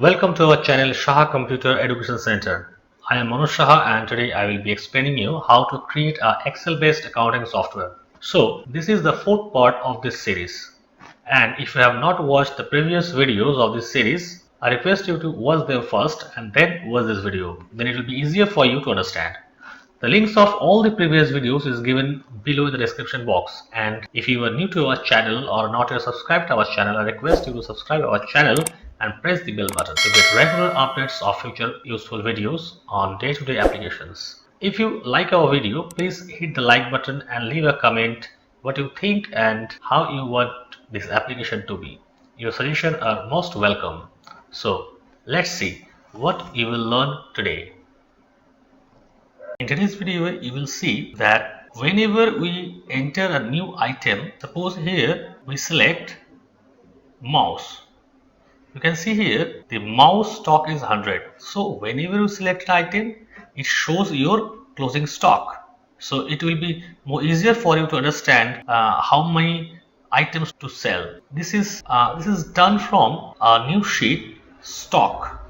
Welcome to our channel Shaha Computer Education Center. I am Manoj Shaha and today I will be explaining you how to create a Excel based accounting software. So this is the fourth part of this series, and if you have not watched the previous videos of this series, I request you to watch them first and then watch this video. Then it will be easier for you to understand. The links of all the previous videos is given below in the description box, and if you are new to our channel or not yet subscribed to our channel, I request you to subscribe our channel and press the bell button to get regular updates of future useful videos on day-to-day applications. If you like our video, please hit the like button and leave a comment what you think and how you want this application to be. Your suggestions are most welcome. So let's see what you will learn today. In today's video, you will see that whenever we enter a new item, suppose here we select mouse. You can see here the mouse stock is 100. So whenever you select an item, it shows your closing stock. So it will be more easier for you to understand how many items to sell. This is done from a new sheet, stock.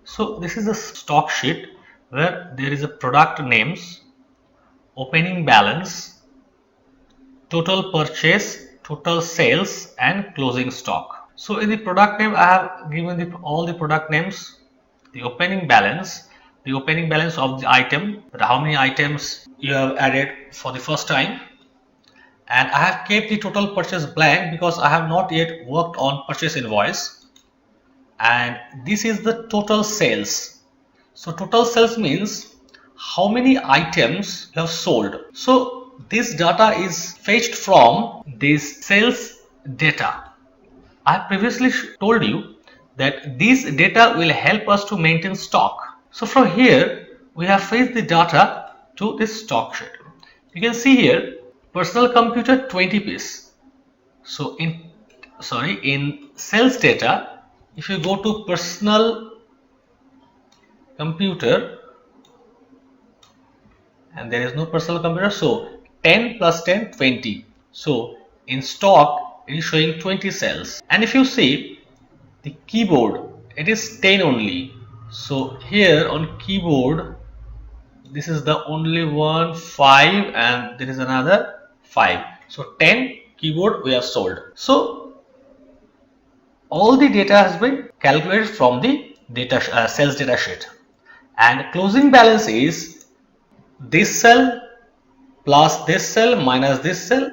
So this is a stock sheet where there is a product names, opening balance, total purchase, total sales and closing stock. So in the product name I have given all the product names, the opening balance of the item, how many items you have added for the first time, and I have kept the total purchase blank because I have not yet worked on purchase invoice, and this is the total sales. So total sales means how many items you have sold. So this data is fetched from this sales data. I previously told you that this data will help us to maintain stock. So from here we have fetched the data to this stock sheet. You can see here personal computer 20 piece. So in sales data, if you go to personal computer and there is no personal computer, so 10 plus 10 20. So in stock it is showing 20 cells, and if you see the keyboard, it is 10 only. So here on keyboard this is the only one 5 and there is another 5, so 10 keyboard we have sold. So all the data has been calculated from the sales data sheet, and closing balance is this cell plus this cell minus this cell.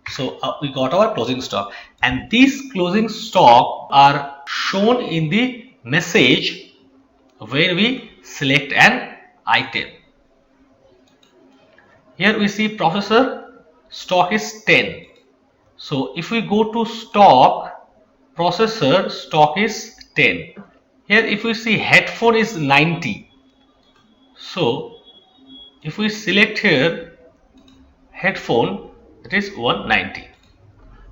So we got our closing stock, and these closing stock are shown in the message where we select an item. Here we see processor stock is 10. So if we go to stock, processor stock is 10. Here if we see headphone is 90. So if we select here headphone, it is 190.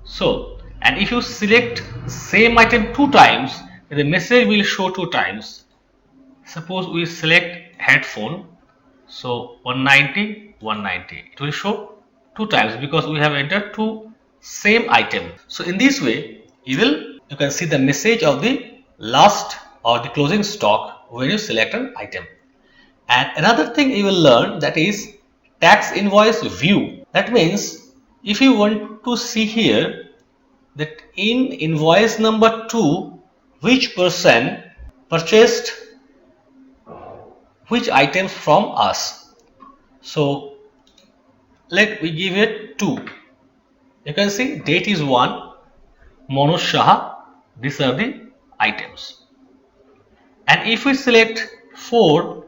So, and if you select same item 2 times, the message will show 2 times. Suppose we select headphone, so 190 190, it will show 2 times because we have entered 2 same item. So in this way you can see the message of the last or the closing stock when you select an item. And another thing you will learn, that is tax invoice view. That means if you want to see here that in invoice number 2 which person purchased which items from us. So let we give it 2. You can see date is 1, Manoj Shaha, these are the items. And if we select 4,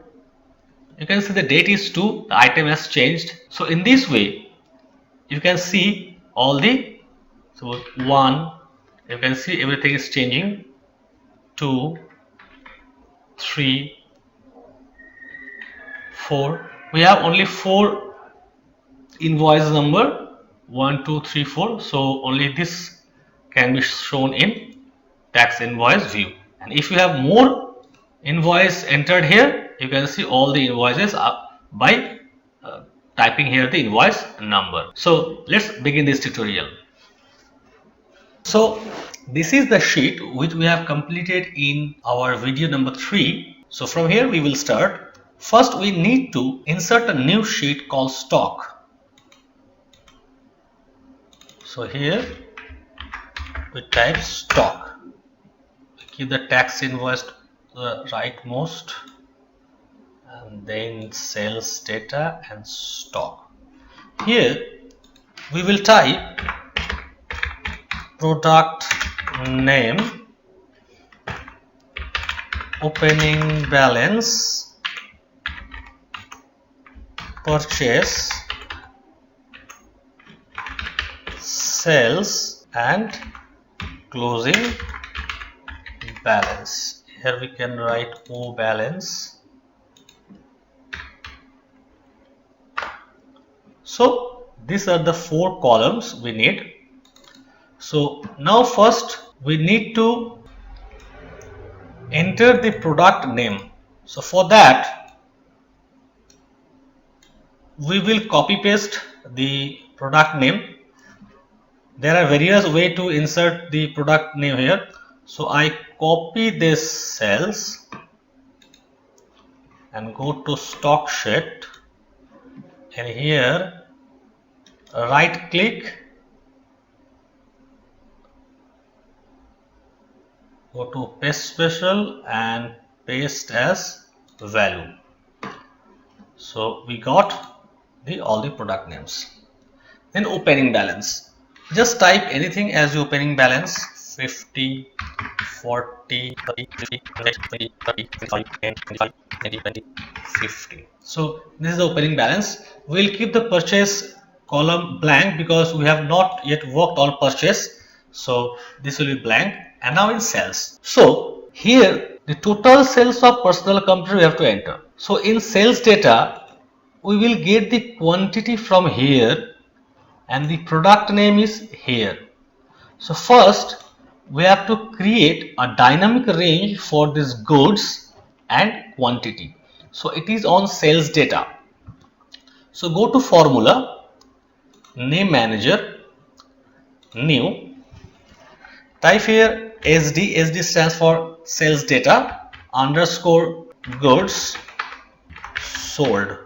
you can see the date is 2, the item has changed. So in this way you can see all the, so 1, you can see everything is changing, 2, 3, 4. We have only 4 invoice number, 1, 2, 3, 4. So only this can be shown in tax invoice view. And if you have more invoice entered here, you can see all the invoices by typing here the invoice number. So let's begin this tutorial. So this is the sheet which we have completed in our video number 3. So from here we will start. First we need to insert a new sheet called stock. So here we type stock. We keep the tax invoice to the rightmost, and then sales data and stock. Here we will type product name, opening balance, purchase, sales and closing balance. Here we can write O balance. So these are the 4 columns we need. So now first we need to enter the product name. So for that we will copy paste the product name. There are various ways to insert the product name here. So I copy this cells and go to stock sheet, and here right click, go to paste special and paste as value. So we got all the product names. Then opening balance, just type anything as the opening balance, 50, 40, 30, 20, 30, 25, 10, 25, 20, 20, 50. So this is the opening balance. We will keep the purchase column blank because we have not yet worked on purchase. So this will be blank. And now in sales. So here the total sales of personal computer we have to enter. So in sales data we will get the quantity from here and the product name is here. So first we have to create a dynamic range for these goods and quantity. So it is on sales data. So go to formula, name manager, new, type here SD. SD stands for sales data underscore goods sold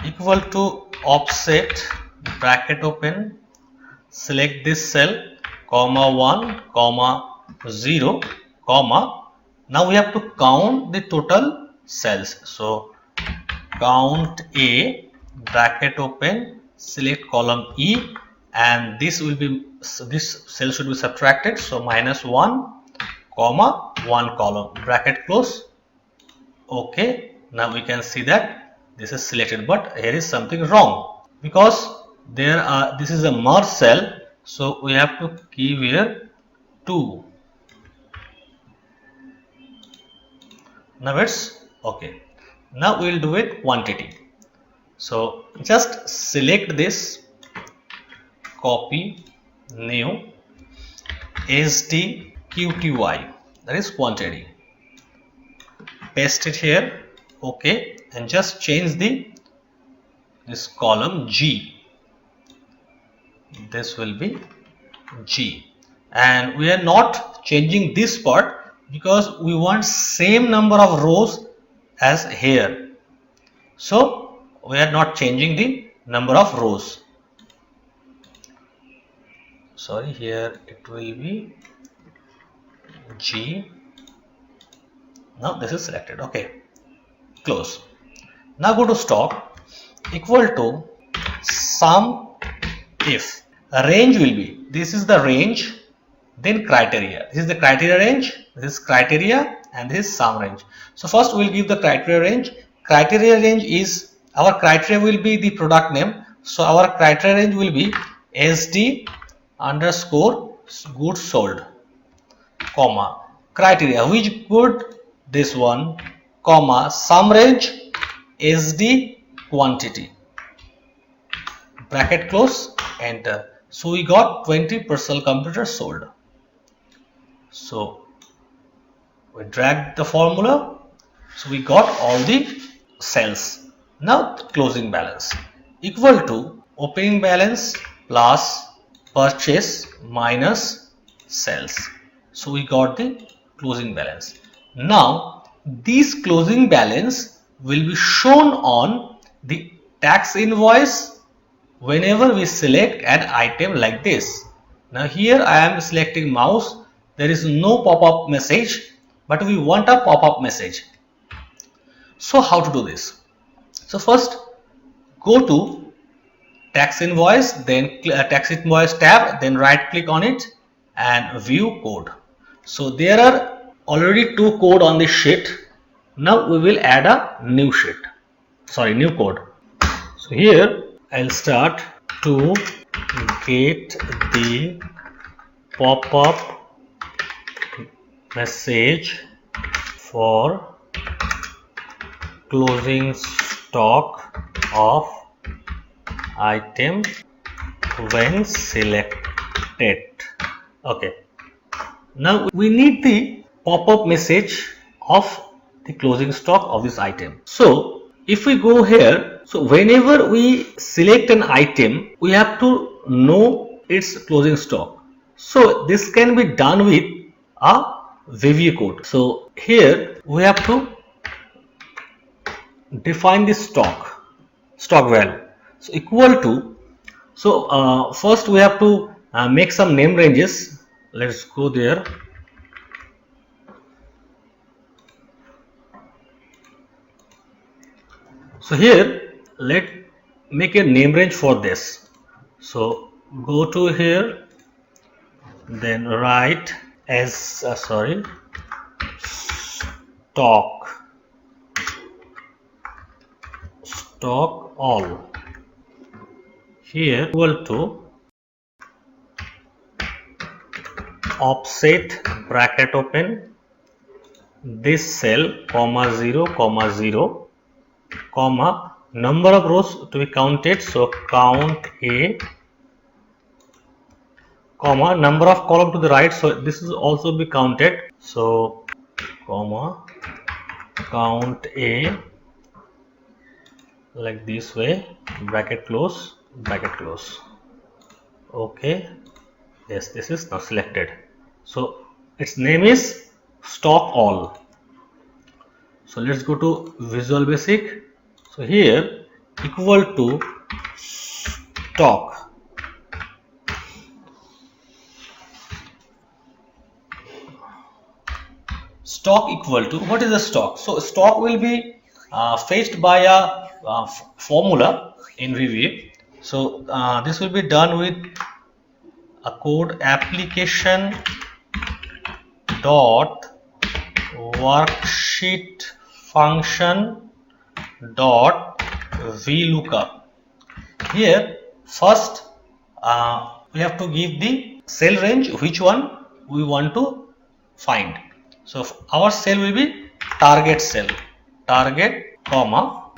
equal to offset bracket open, select this cell, comma 1, comma 0, comma. Now we have to count the total cells. So count A, bracket open, select column E, and this cell should be subtracted. So minus 1, comma 1 column, bracket close. Okay, now we can see that this is selected, but here is something wrong because this is a merge cell, so we have to give here 2. Now it's okay. Now we will do it quantity. So just select this, copy, new, SDQTY, that is quantity, paste it here, okay, and just change this column G. This will be G, and we are not changing this part because we want same number of rows as here. So we are not changing the number of rows. Sorry, here it will be G. Now this is selected. Okay, close. Now go to stock, equal to sum if. A range will be, this is the range, then criteria. This is the criteria range, this is criteria, and this is sum range. So first we will give the criteria range. Criteria range is, our criteria will be the product name. So our criteria range will be SD underscore goods sold, comma, criteria, which good, this one, comma, sum range, SD quantity, bracket close, enter. So we got 20 personal computers sold. So we drag the formula, so we got all the cells. Now the closing balance equal to opening balance plus purchase minus sales. So we got the closing balance. Now this closing balance will be shown on the tax invoice whenever we select an item like this. Now here I am selecting mouse. There is no pop-up message, but we want a pop-up message. So how to do this? So first go to tax invoice, then tax invoice tab, then right click on it and view code. So there are already two code on this sheet. Now we will add a new sheet, new code. So here I'll start to get the pop-up message for closing stock of item when selected. Okay, now we need the pop-up message of the closing stock of this item. So if we go here, so whenever we select an item, we have to know its closing stock. So this can be done with a VBA code. So here we have to define the stock value. So equal to, so first we have to make some name ranges. Let's go there. So here let make a name range for this. So go to here, then write as stock all. Here equal to offset bracket open this cell comma 0 comma 0 comma number of rows to be counted, so count A, comma number of column to the right, so this is also be counted, so comma count A, like this way, bracket close, bracket close. Okay, yes, this is now selected. So its name is stock all. So let's go to Visual Basic. So here equal to stock equal to, what is the stock? So stock will be fetched by a formula in VBA. So this will be done with a code application dot worksheet function dot VLOOKUP. Here first we have to give the cell range, which one we want to find. So our cell will be target cell, target dot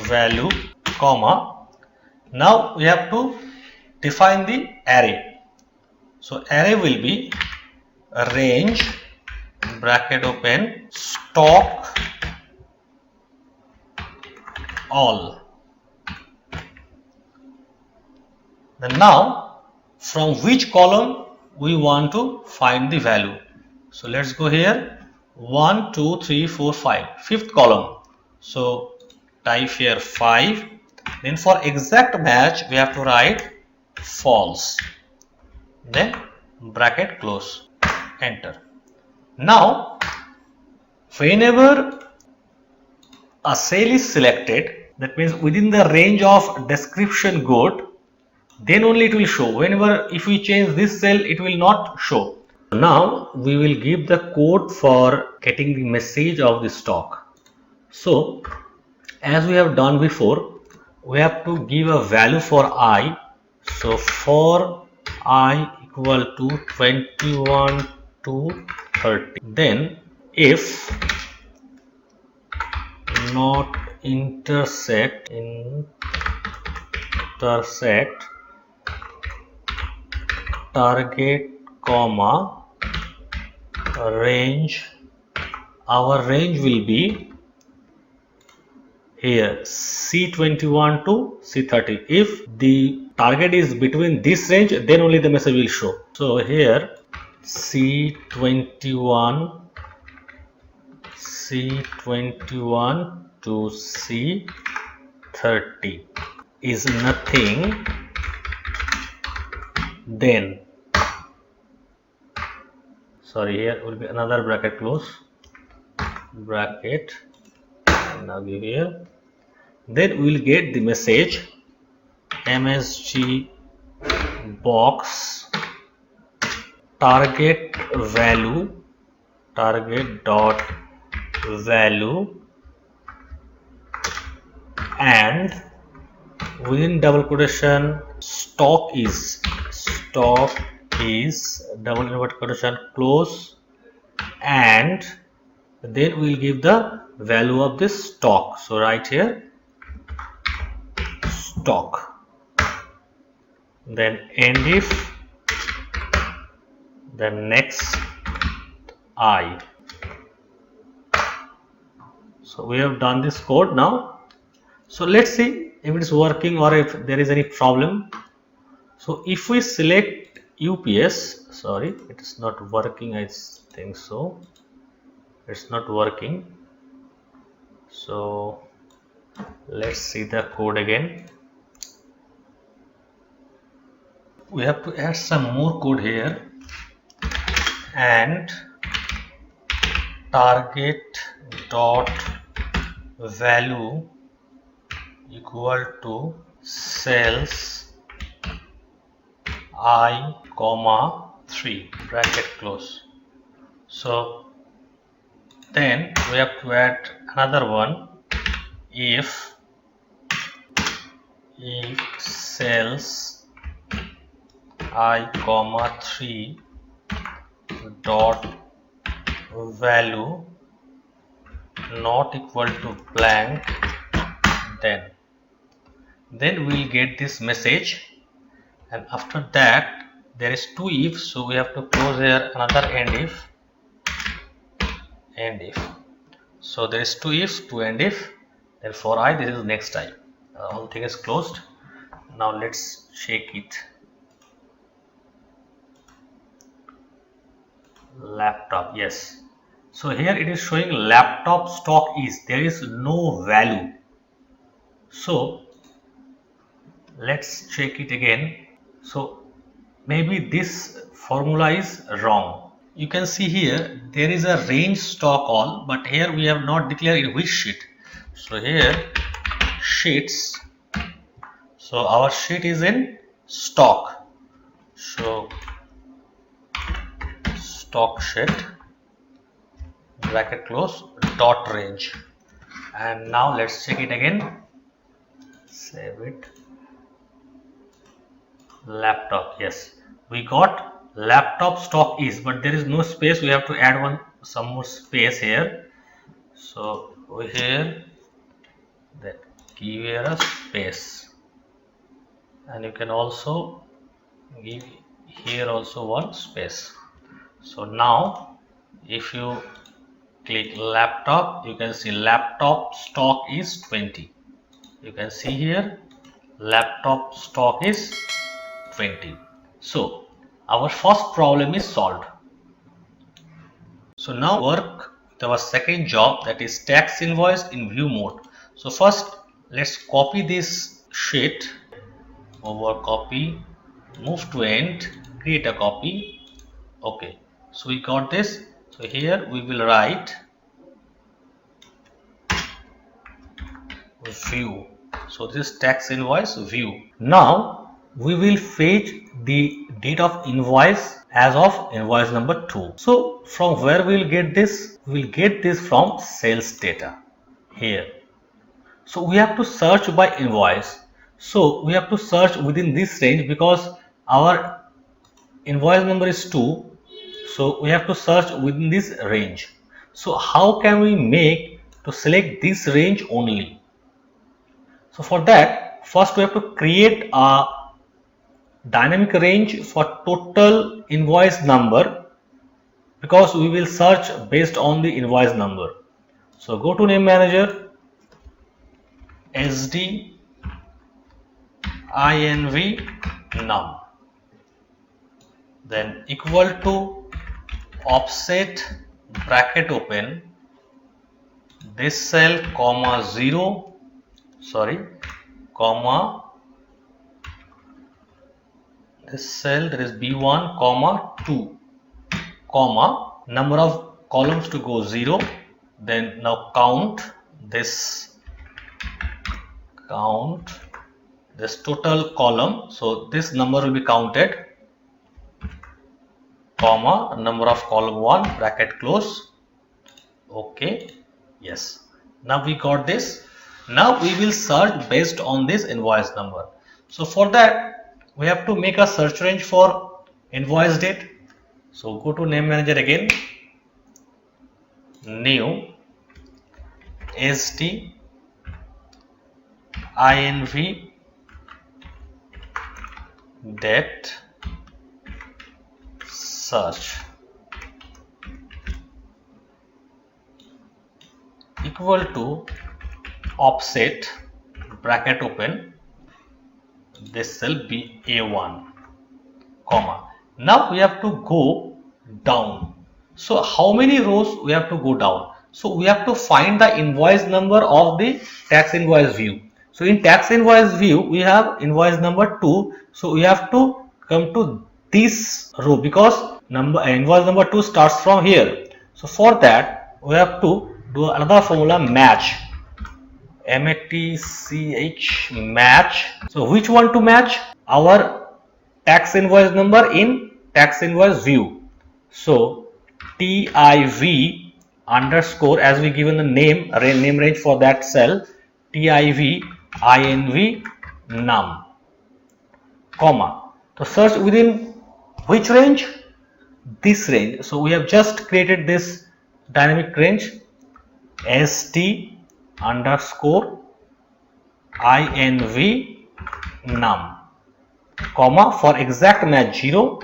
value comma. Now we have to define the array. So array will be range bracket open stock all. Then now from which column we want to find the value. So let's go here, 1 2 3 4 5, fifth column. So type here 5, then for exact match we have to write false, then bracket close, enter. Now whenever a cell is selected, that means within the range of description code, then only it will show. Whenever if we change this cell, it will not show. Now we will give the code for getting the message of the stock. So as we have done before, we have to give a value for I. So for I equal to 21 to 30, then if not intersect target comma range, our range will be here C21 to C30. If the target is between this range, then only the message will show. So here C21 to C30 is nothing, then sorry, here will be another bracket close, bracket, now give here, then we will get the message MSG box target dot value, and within double quotation stock is double inverted quotation close, and then we will give the value of this stock. So right here stock, then end if, then next I. So we have done this code now. So let's see if it is working or if there is any problem. So if we select UPS, sorry, it is not working, I think so. It's not working. So let's see the code again. We have to add some more code here, and target dot value equal to cells I, 3 bracket close. So then we have to add another one, if cells I, 3 dot value not equal to blank, then we will get this message. And after that there is two ifs, so we have to close here another end if. So there is two ifs, two end if, then for I this is next I. Whole thing is closed. Now let's check it. Laptop, yes. So here it is showing laptop stock is, there is no value. So let's check it again. So maybe this formula is wrong. You can see here there is a range stock all, but here we have not declared in which sheet. So here sheets, so our sheet is in stock, so stock sheet bracket close dot range. And now let's check it again, save it. Laptop, yes, we got laptop stock is, but there is no space, we have to add some more space here. So over here, then give here a space, and you can also give here also one space. So now if you click laptop, you can see laptop stock is 20. You can see here laptop stock is 20. So our first problem is solved. So now work with our second job, that is tax invoice in view mode. So first let's copy this sheet, over copy, move to end, create a copy. Okay, so we got this. So here we will write view. So this is tax invoice view. Now we will fetch the date of invoice as of invoice number 2. So from where we will get this? We will get this from sales data here. So we have to search by invoice. So we have to search within this range because our invoice number is 2. So we have to search within this range. So how can we make to select this range only? So for that, first we have to create a dynamic range for total invoice number, because we will search based on the invoice number. So go to name manager, SD INV num, then equal to offset bracket open this cell comma 0 comma this cell, there is B1 comma 2 comma number of columns to go 0. Then now count this total column, so this number will be counted, comma number of column 1 bracket close. Okay, yes, now we got this. Now we will search based on this invoice number. So for that we have to make a search range for invoice date. So go to name manager again, new SD INV date search equal to offset bracket open this cell BA1 comma. Now we have to go down. So how many rows we have to go down? So we have to find the invoice number of the tax invoice view. So in tax invoice view we have invoice number 2. So we have to come to this row because invoice number 2 starts from here. So for that we have to do another formula, match, MATCH, match. So which one to match? Our tax invoice number in tax invoice view. So TIV underscore, as we given the name range for that cell, TIV INV num comma. So search within which range? This range. So we have just created this dynamic range, SD underscore INV num comma, for exact match 0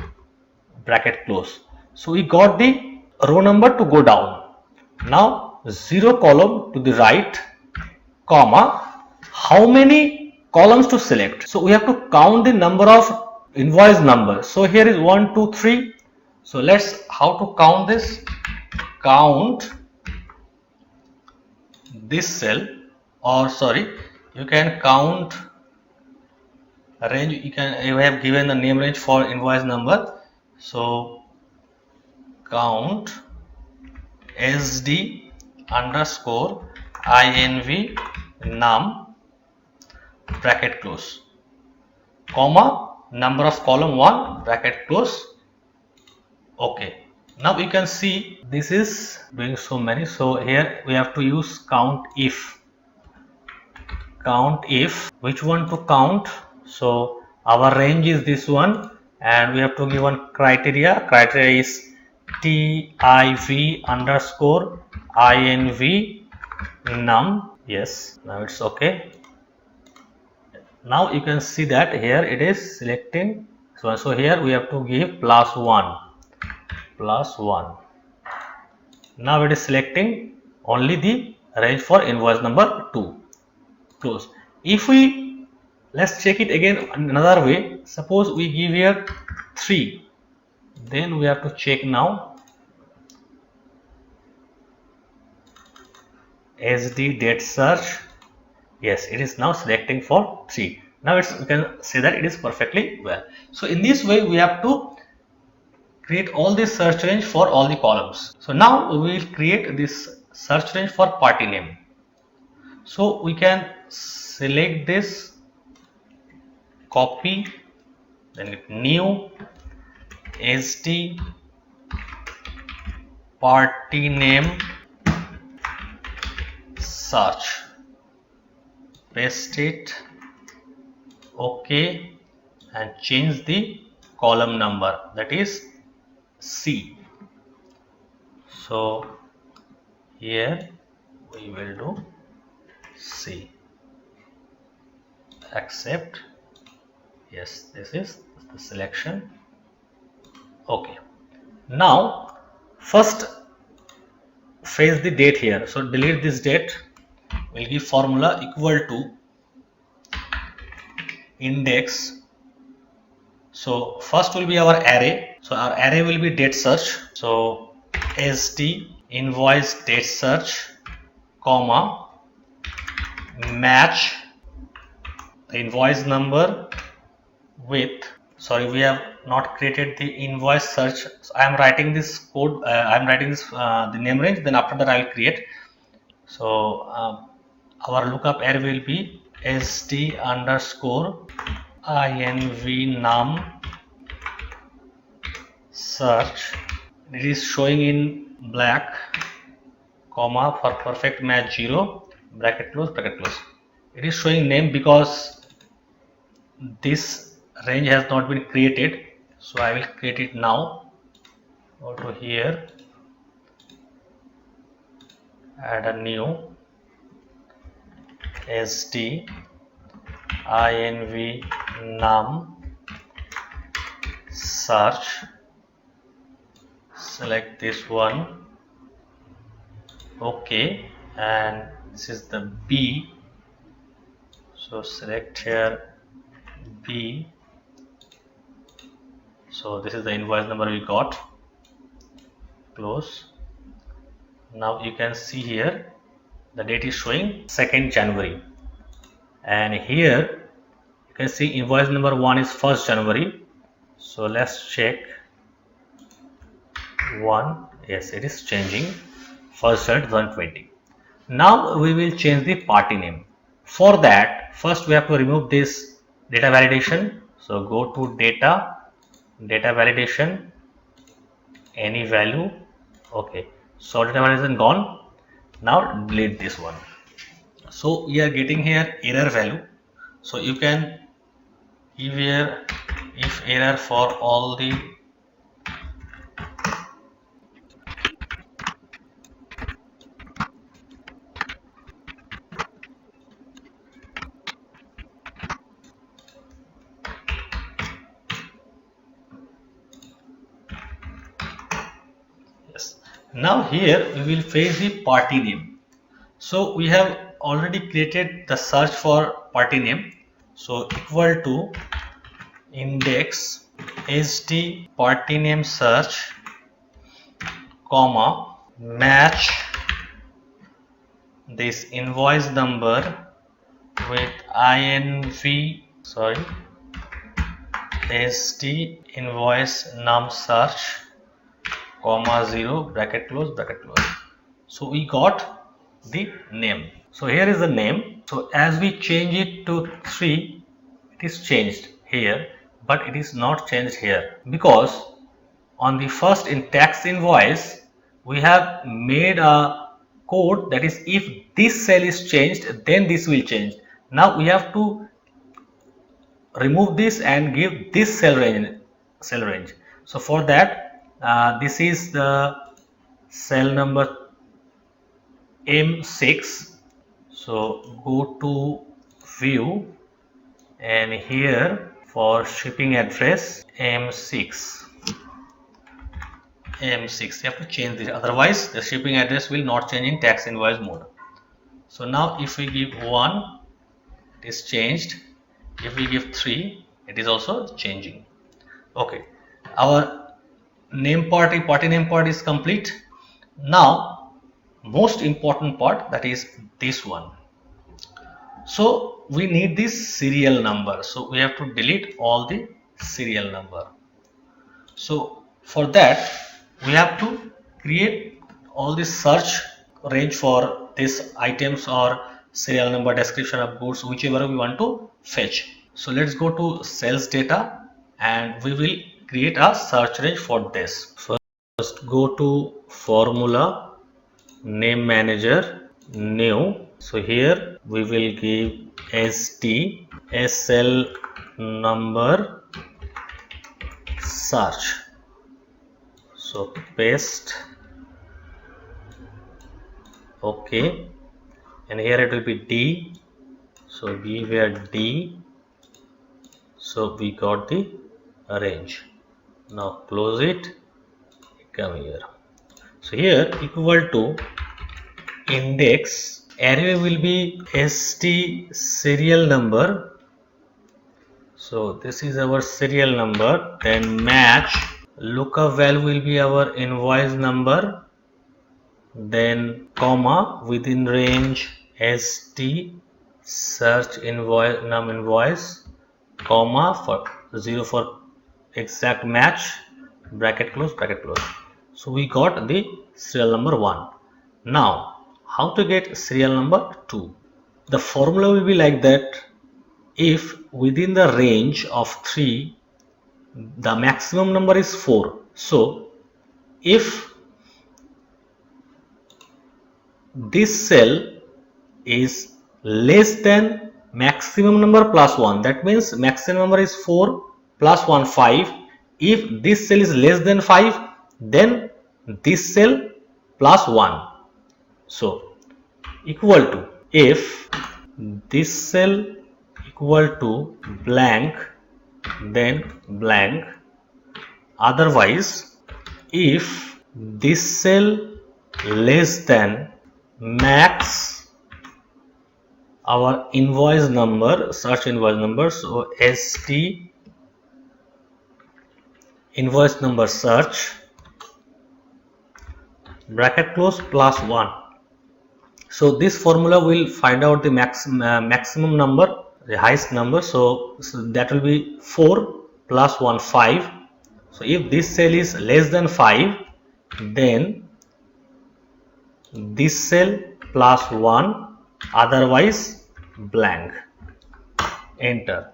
bracket close. So we got the row number to go down. Now 0 column to the right comma, how many columns to select? So we have to count the number of invoice number. So here is 1 2 3. So let's how to count this, count this cell, or sorry, you can count range, you have given the name range for invoice number. So count SD underscore INV num bracket close comma number of column 1 bracket close. Okay, now you can see this is doing so many. So here we have to use count if. Which one to count? So our range is this one, and we have to give one criteria. Criteria is TIV underscore INV num. Yes, now it's okay. Now you can see that here it is selecting. So here we have to give +1. Now it is selecting only the range for invoice number 2. Close. If we, let's check it again another way. Suppose we give here 3, then we have to check now SD date search. Yes, it is now selecting for 3. Now we can say that it is perfectly well. So in this way we have to create all this search range for all the columns. So now we will create this search range for party name. So we can select this, copy, then new SD party name search, paste it, OK, and change the column number, that is C. So here we will do C, accept. Yes, this is the selection. Okay, now first fetch the date here. So delete this date. We'll give formula equal to index. So first will be our array. So our array will be date search. So SD invoice date search, comma, match the invoice number with, sorry, we have not created the invoice search. So I am writing this code, I am writing this the name range, then after that I will create. So our lookup array will be SD underscore inv num search. It is showing in black, comma, for perfect match 0, bracket close, bracket close. It is showing name because this range has not been created, so I will create it now. Go to here, add a new SD inv num search, select this one, okay, and this is the B, so select here B. So this is the invoice number we got, close. Now you can see here the date is showing 2nd January, and here you can see invoice number 1 is 1st January. So let's check 1, yes, it is changing, 1st January 2020. Now we will change the party name. For that, first we have to remove this data validation. So go to data validation, any value, okay. So data validation gone. Now delete this one. So we are getting here error value. So you can give here if error for all the Now here we will fetch the party name. So we have already created the search for party name. So equal to index SD party name search, comma, match this invoice number with inv, sorry, SD invoice num search, comma 0, bracket close, bracket close. So we got the name. So here is the name. So as we change it to 3, it is changed here, but it is not changed here, because on the first in tax invoice we have made a code that is if this cell is changed then this will change. Now we have to remove this and give this cell range. So for that, this is the cell number M6. So go to view, and here for shipping address M6, you have to change this, otherwise the shipping address will not change in tax invoice mode. So now if we give 1, it is changed. If we give 3, it is also changing. Okay, our party name part is complete. Now most important part, that is this one. So we need this serial number, so we have to delete all the serial number. So for that we have to create all the search range for these items or serial number, description of goods, whichever we want to fetch. So let's go to sales data and we will create a search range for this. First go to formula, name manager, new. So here we will give SD SL number search. So paste, okay, and here it will be D. So give here D. So we got the range. Now close it, come here. So here equal to index, array will be SD serial number So this is our serial number, then match lookup value will be our invoice number, then comma within range st search invoice num invoice, comma for 0 for exact match, bracket close, bracket close. So we got the serial number 1. Now how to get serial number 2? The formula will be like that: if within the range of 3 the maximum number is 4, so if this cell is less than maximum number plus 1, that means maximum number is 4 plus 1 5. If this cell is less than 5, then this cell plus 1. So equal to, if this cell equal to blank, then blank. Otherwise, if this cell less than max our invoice number, search invoice number, so st invoice number search, bracket close, plus 1. So this formula will find out the maximum number, the highest number. So that will be 4 plus 1 5. So if this cell is less than 5, then this cell plus 1, otherwise blank. Enter.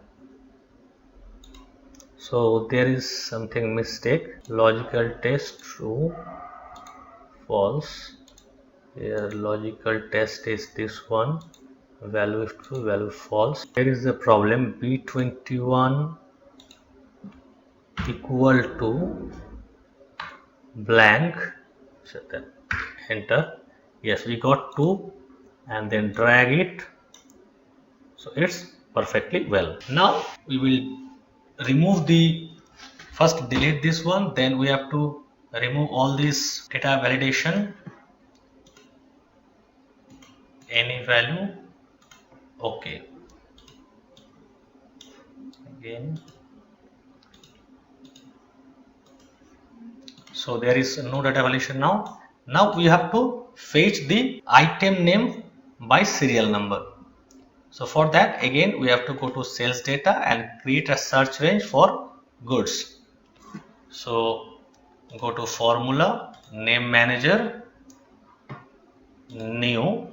So there is something mistake. Logical test true, false. Here logical test is this one, value is true, value false. There is a problem, B21 equal to blank. So then enter. Yes, we got 2, and then drag it, so it's perfectly well. Now we will remove the, first delete this one, then we have to remove all this data validation, any value, okay, again. So there is no data validation now. Now we have to fetch the item name by serial number. So for that, again we have to go to sales data and create a search range for goods. So go to formula, name manager, new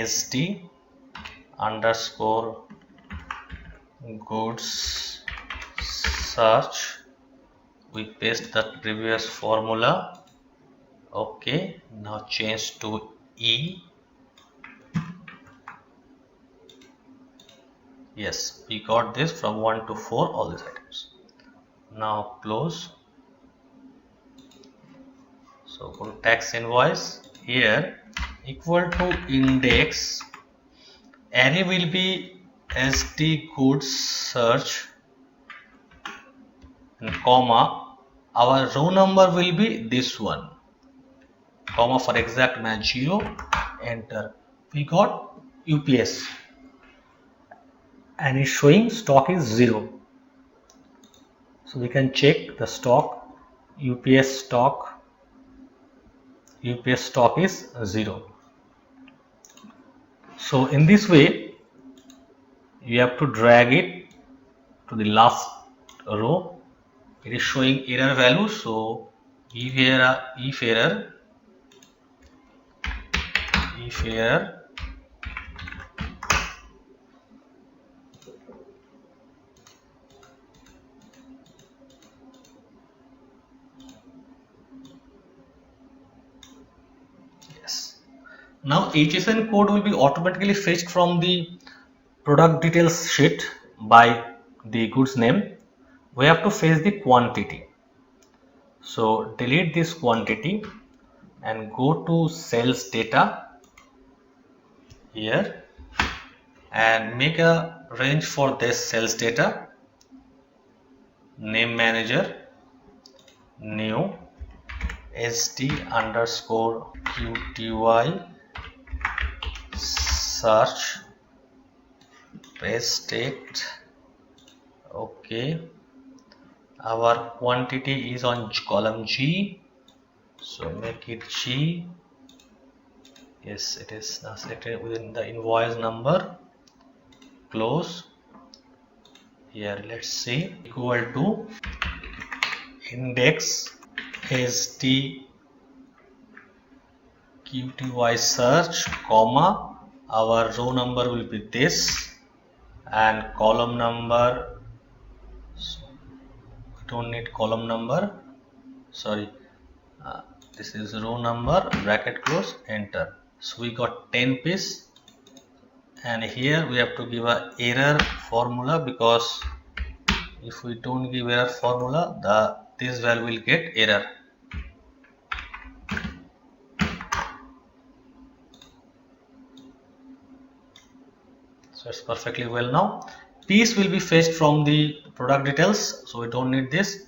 st underscore goods search. We paste the previous formula. Okay, now change to E. Yes, we got this from 1 to 4, all these items. Now close. So go to tax invoice. Here equal to index, array will be st goods search, and comma our row number will be this one, comma for exact match 0, enter. We got UPS and it's showing stock is 0. So we can check the stock, UPS stock is 0. So in this way you have to drag it to the last row. It is showing error value, so if error yes. Now HSN code will be automatically fetched from the product details sheet by the goods name. We have to fetch the quantity. So delete this quantity and go to sales data here and make a range for this sales data, name manager, new st underscore qty search paste it. Okay, our quantity is on column G, so make it G. Yes, it is now selected within the invoice number. Close. Here let's see, equal to index ST QTY search, comma, our row number will be this, and column number, we don't need column number, sorry, this is row number, bracket close, enter. So we got 10 piece, and here we have to give a error formula, because if we don't give error formula, this value will get error. So it's perfectly well now. Piece will be fetched from the product details, so we don't need this.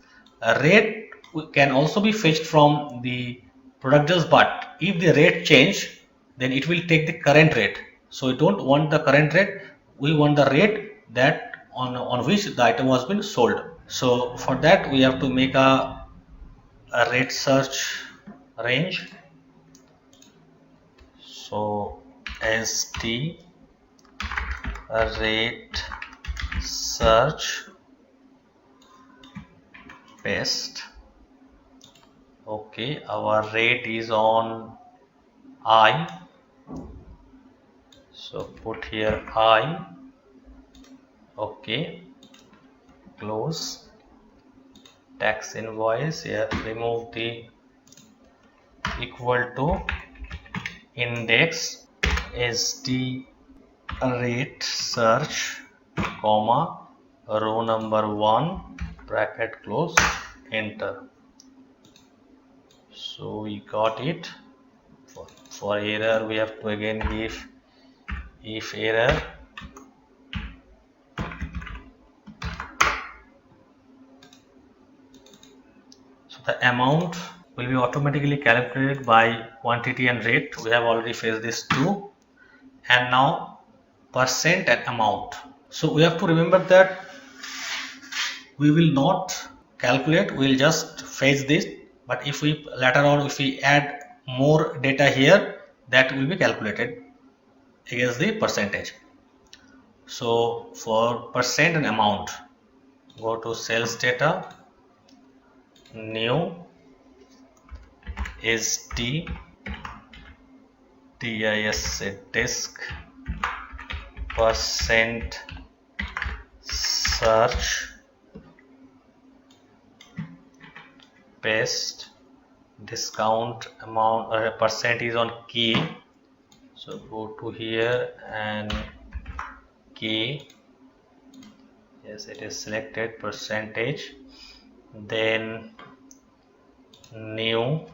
Rate can also be fetched from the product details, but if the rate change, then it will take the current rate. So we don't want the current rate, we want the rate that on which the item was been sold. So for that we have to make a rate search range. So ST rate search, paste. Okay, our rate is on I, so put here I. Okay, close. Tax invoice, here remove the equal to index ST rate search, comma, row number 1, bracket close, enter. So we got it. For error we have to again give if error, so the amount will be automatically calculated by quantity and rate. We have already faced this too. And now percent and amount. So we have to remember that we will not calculate, we will just fetch this, but if we later on if we add more data here, that will be calculated against the percentage. So for percent and amount, go to sales data, new ST disk percent search, paste, discount amount or percent is on key, so go to here and key, yes it is selected, percentage, then new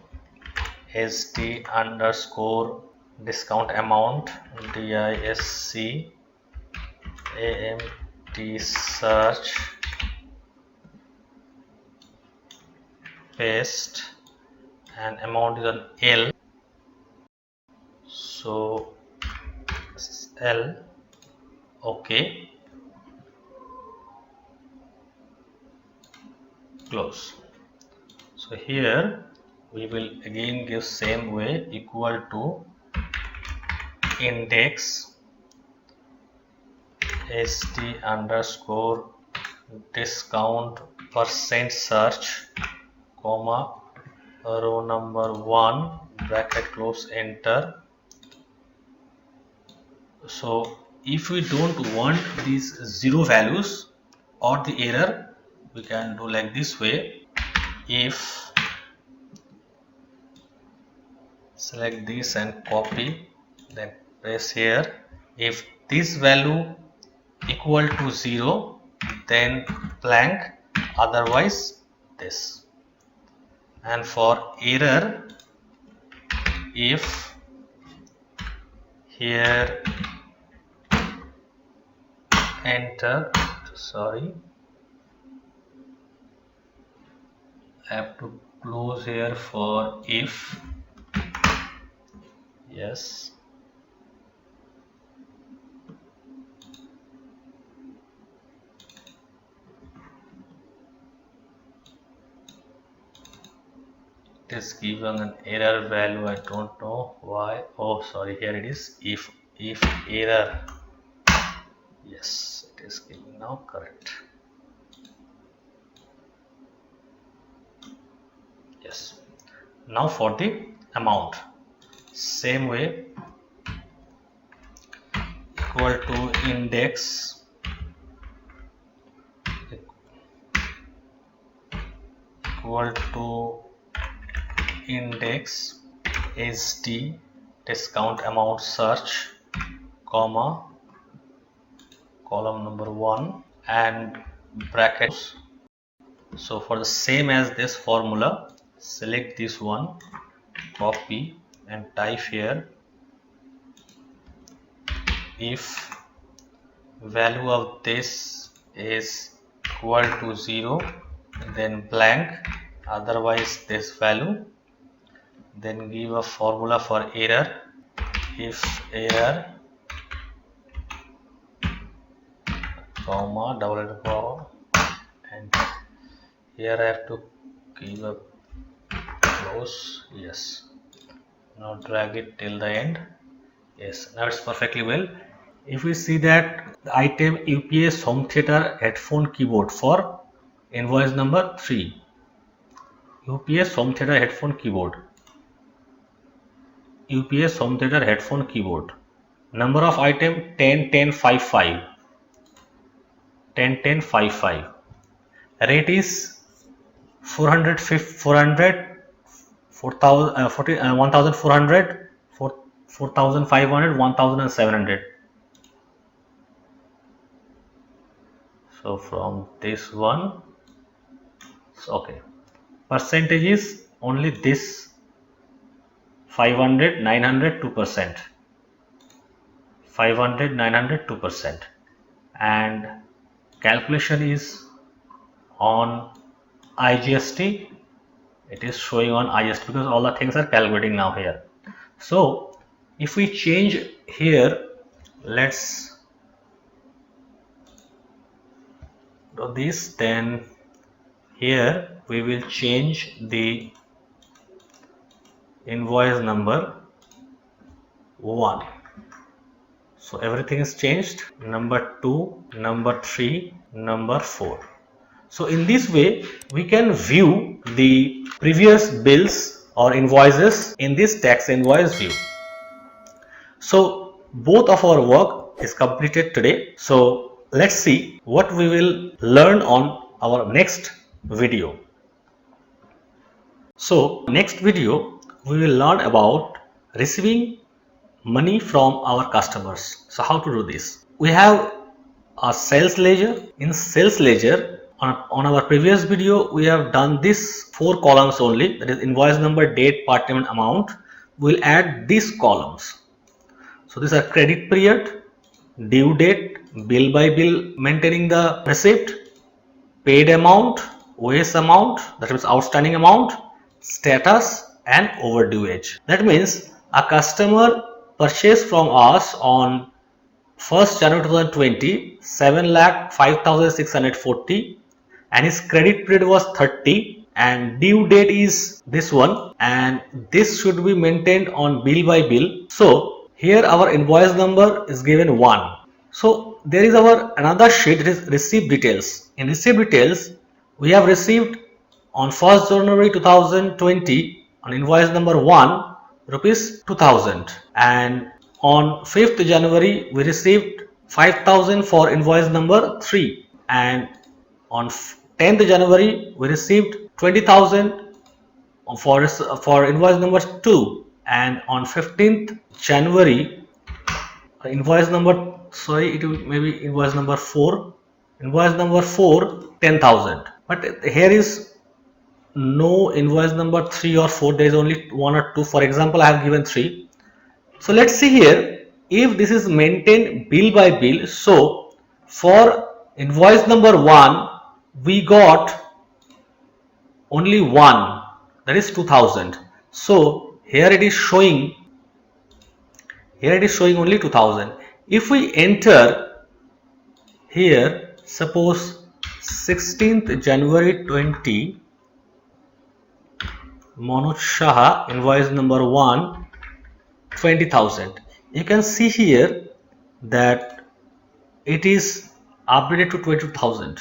ST underscore discount amount DISC AMT search, paste, and amount is on L, so L. Okay, close. So here we will again give same way, equal to index ST underscore discount percent search, comma, row number 1, bracket close, enter. So if we don't want these zero values or the error, we can do like this way. If select this and copy, then press here, if this value equal to 0, then blank, otherwise this. And for error, if here enter, sorry, I have to close here for if, yes, is given an error value. I don't know why. Oh, sorry, here it is. If error, yes, it is giving now, correct. Yes. Now for the amount, same way, equal to index equal to index SD discount amount search, comma, column number 1 and brackets. So for the same as this formula, select this one, copy and type here, if value of this is equal to 0, then blank, otherwise this value. Then give a formula for error. If error, comma, double comma, and here I have to give a close. Yes. Now drag it till the end. Yes, now it's perfectly well. If we see that the item UPS home theater headphone keyboard for invoice number 3, UPS home theater headphone keyboard, UPS home theater headphone keyboard, number of item 10 10 55, 10 10 55, rate is 400 400 1400 4500 1700. So from this one, okay, percentage is only this 500 900 2%, 500 900 2%, and calculation is on IGST. It is showing on IGST because all the things are calculating now here. So if we change here, let's do this, then here we will change the invoice number 1. So everything is changed, number 2, number 3, number 4. So in this way we can view the previous bills or invoices in this tax invoice view. So both of our work is completed today. So let's see what we will learn on our next video. So next video we will learn about receiving money from our customers. So how to do this? We have a sales ledger. In sales ledger, on our previous video we have done this 4 columns only, that is invoice number, date, part payment, amount. We will add these columns. So these are credit period, due date, bill by bill maintaining the receipt, paid amount, OS amount, that means outstanding amount, status and overdue age. That means a customer purchased from us on 1st January 2020 7,05,640 and his credit period was 30 and due date is this one, and this should be maintained on bill by bill. So here our invoice number is given 1. So there is our another sheet, it is receipt details. In receipt details we have received on 1st January 2020 on invoice number 1 rupees 2000, and on 5th January we received 5000 for invoice number 3, and on 10th January we received 20,000 for invoice number 2, and on 15th January invoice number, sorry, it will maybe invoice number 4, 10,000, but here is no invoice number 3 or 4, there is only 1 or 2. For example, I have given 3. So let's see here, if this is maintained bill by bill. So for invoice number 1 we got only 1, that is 2000. So here it is showing only 2000. If we enter here, suppose 16th January 20, Manoj Shah, invoice number 1, 20,000. You can see here that it is updated to 22,000.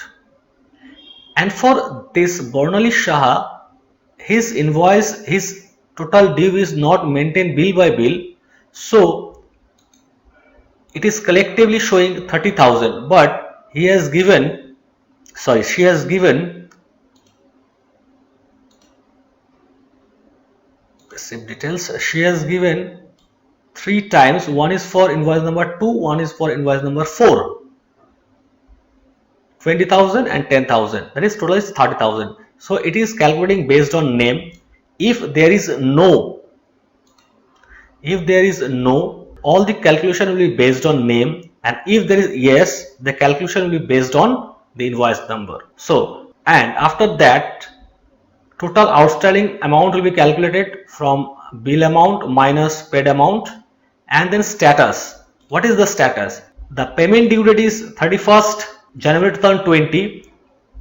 And for this Bornali Shah, his invoice, his total due is not maintained bill by bill. So it is collectively showing 30,000, but he has given, sorry, she has given receipt details. She has given 3 times. One is for invoice number 2, one is for invoice number 4. 20,000 and 10,000. That is total is 30,000. So it is calculating based on name. If there is no, all the calculation will be based on name, and if there is yes, the calculation will be based on the invoice number. So, and after that, total outstanding amount will be calculated from bill amount minus paid amount, and then status. What is the status? The payment due date is 31st January 2020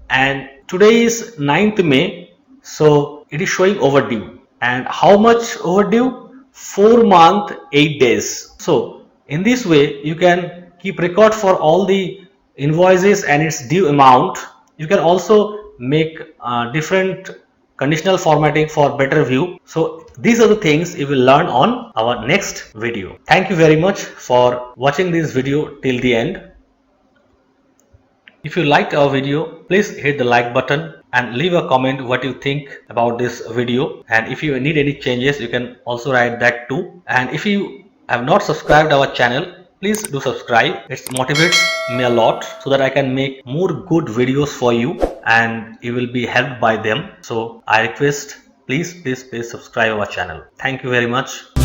and today is 9th May, so it is showing overdue. And how much overdue? 4 months 8 days. So in this way you can keep record for all the invoices and its due amount. You can also make different conditional formatting for better view. So these are the things you will learn on our next video. Thank you very much for watching this video till the end. If you liked our video, please hit the like button and leave a comment what you think about this video, and if you need any changes you can also write that too. And if you have not subscribed our channel, please do subscribe. It motivates me a lot so that I can make more good videos for you and you will be helped by them. So I request please subscribe our channel. Thank you very much.